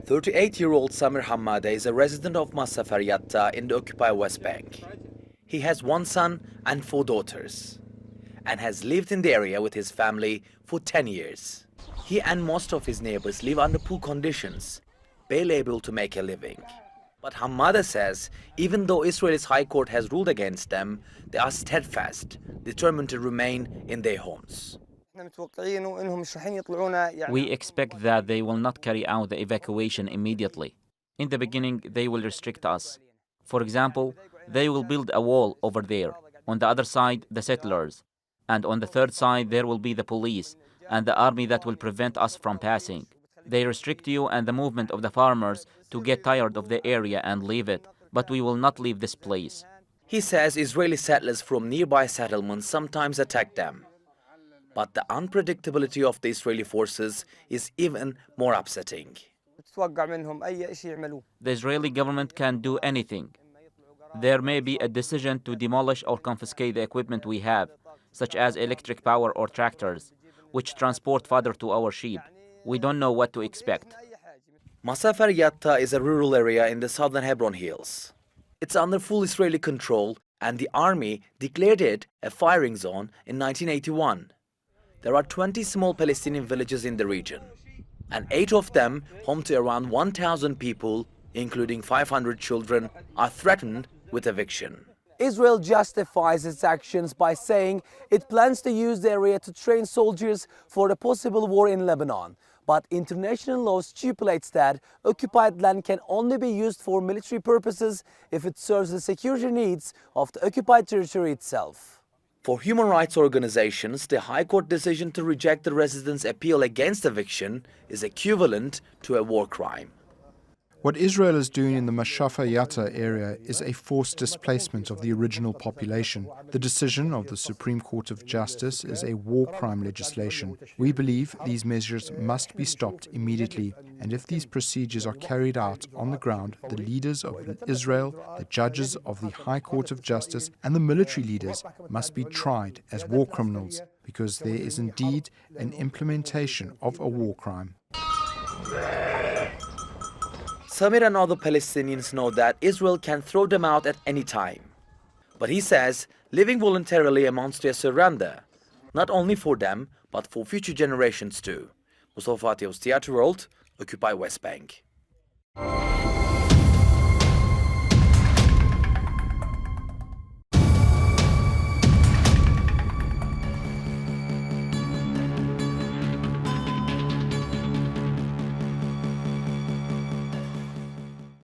38-year-old Samir Hammada is a resident of Masafer Yatta in the occupied West Bank. He has one son and 4 daughters and has lived in the area with his family for 10 years. He and most of his neighbors live under poor conditions, barely able to make a living. But Hammada says even though Israel's High Court has ruled against them, they are steadfast, determined to remain in their homes. We expect that they will not carry out the evacuation immediately. In the beginning, they will restrict us. For example, they will build a wall over there. On the other side, the settlers. And on the third side, there will be the police and the army that will prevent us from passing. They restrict you and the movement of the farmers to get tired of the area and leave it. But we will not leave this place. He says Israeli settlers from nearby settlements sometimes attack them. But the unpredictability of the Israeli forces is even more upsetting. The Israeli government can do anything. There may be a decision to demolish or confiscate the equipment we have, such as electric power or tractors, which transport fodder to our sheep. We don't know what to expect. Masafer Yatta is a rural area in the southern Hebron Hills. It's under full Israeli control, and the army declared it a firing zone in 1981. There are 20 small Palestinian villages in the region, and 8 of them, home to around 1,000 people, including 500 children, are threatened with eviction. Israel justifies its actions by saying it plans to use the area to train soldiers for a possible war in Lebanon. But international law stipulates that occupied land can only be used for military purposes if it serves the security needs of the occupied territory itself. For human rights organizations, the High Court decision to reject the residents' appeal against eviction is equivalent to a war crime. What Israel is doing in the Masafer Yatta area is a forced displacement of the original population. The decision of the Supreme Court of Justice is a war crime legislation. We believe these measures must be stopped immediately, and if these procedures are carried out on the ground, the leaders of Israel, the judges of the High Court of Justice, and the military leaders must be tried as war criminals, because there is indeed an implementation of a war crime. Samir and other Palestinians know that Israel can throw them out at any time. But he says living voluntarily amounts to a surrender, not only for them, but for future generations too. Masafer Yatta, World, Occupy West Bank.